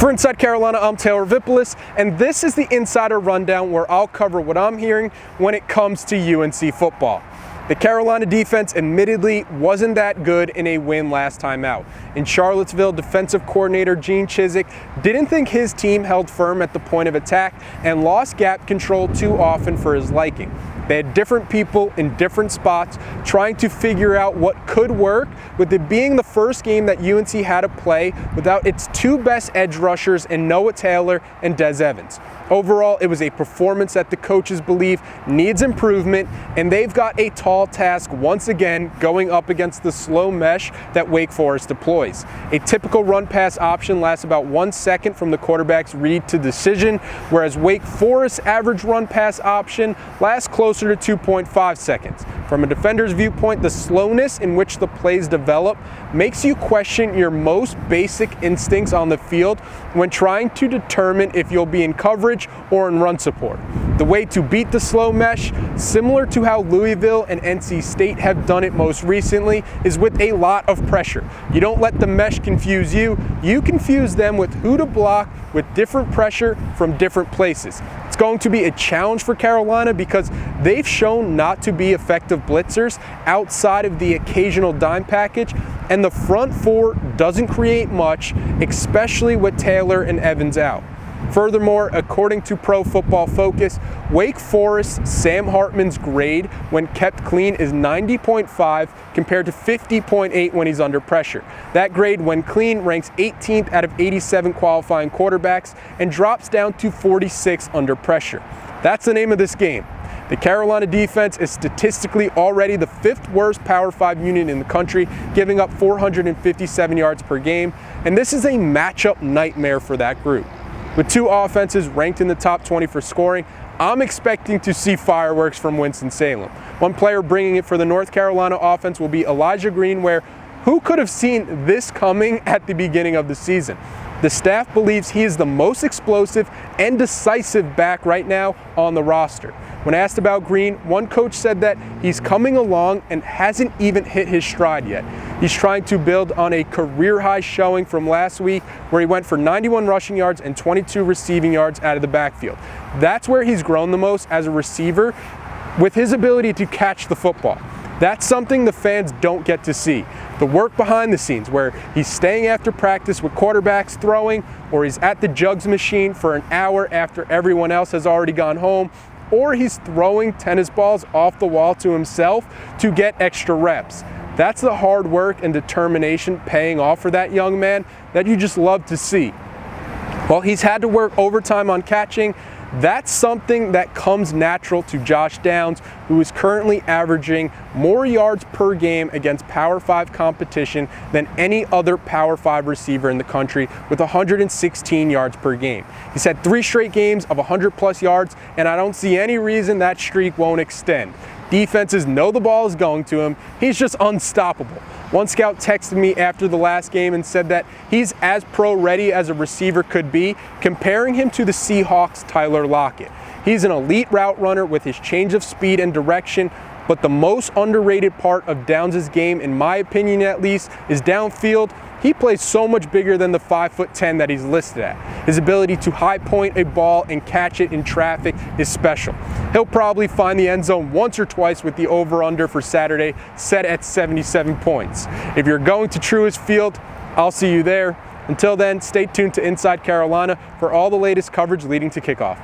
For Inside Carolina, I'm Taylor Vippolis, and this is the Insider Rundown where I'll cover what I'm hearing when it comes to UNC football. The Carolina defense admittedly wasn't that good in a win last time out. In Charlottesville, defensive coordinator Gene Chizik didn't think his team held firm at the point of attack and lost gap control too often for his liking. They had different people in different spots trying to figure out what could work, with it being the first game that UNC had to play without its two best edge rushers in Noah Taylor and Des Evans. Overall, it was a performance that the coaches believe needs improvement, and they've got a tall task once again going up against the slow mesh that Wake Forest deploys. A typical run-pass option lasts about 1 second from the quarterback's read to decision, whereas Wake Forest's average run-pass option lasts closer to 2.5 seconds. From a defender's viewpoint, the slowness in which the plays develop makes you question your most basic instincts on the field when trying to determine if you'll be in coverage or in run support. The way to beat the slow mesh, similar to how Louisville and NC State have done it most recently, is with a lot of pressure. You don't let the mesh confuse you, you confuse them with who to block with different pressure from different places. It's going to be a challenge for Carolina because they've shown not to be effective blitzers outside of the occasional dime package, and the front four doesn't create much, especially with Taylor and Evans out. Furthermore, according to Pro Football Focus, Wake Forest's Sam Hartman's grade when kept clean is 90.5 compared to 50.8 when he's under pressure. That grade when clean ranks 18th out of 87 qualifying quarterbacks and drops down to 46 under pressure. That's the name of this game. The Carolina defense is statistically already the 5th worst Power 5 unit in the country, giving up 457 yards per game, and this is a matchup nightmare for that group. With two offenses ranked in the top 20 for scoring, I'm expecting to see fireworks from Winston-Salem. One player bringing it for the North Carolina offense will be Elijah Green, where who could have seen this coming at the beginning of the season? The staff believes he is the most explosive and decisive back right now on the roster. When asked about Green, one coach said that he's coming along and hasn't even hit his stride yet. He's trying to build on a career-high showing from last week where he went for 91 rushing yards and 22 receiving yards out of the backfield. That's where he's grown the most as a receiver, with his ability to catch the football. That's something the fans don't get to see. The work behind the scenes, where he's staying after practice with quarterbacks throwing, or he's at the jugs machine for an hour after everyone else has already gone home, or he's throwing tennis balls off the wall to himself to get extra reps. That's the hard work and determination paying off for that young man that you just love to see. While he's had to work overtime on catching, that's something that comes natural to Josh Downs, who is currently averaging more yards per game against Power 5 competition than any other Power 5 receiver in the country, with 116 yards per game. He's had 3 straight games of 100+ yards, and I don't see any reason that streak won't extend. Defenses know the ball is going to him. He's just unstoppable. One scout texted me after the last game and said that he's as pro-ready as a receiver could be, comparing him to the Seahawks' Tyler Lockett. He's an elite route runner with his change of speed and direction, but the most underrated part of Downs' game, in my opinion at least, is downfield. He plays so much bigger than the 5'10" that he's listed at. His ability to high point a ball and catch it in traffic is special. He'll probably find the end zone once or twice with the over-under for Saturday set at 77 points. If you're going to Truist Field, I'll see you there. Until then, stay tuned to Inside Carolina for all the latest coverage leading to kickoff.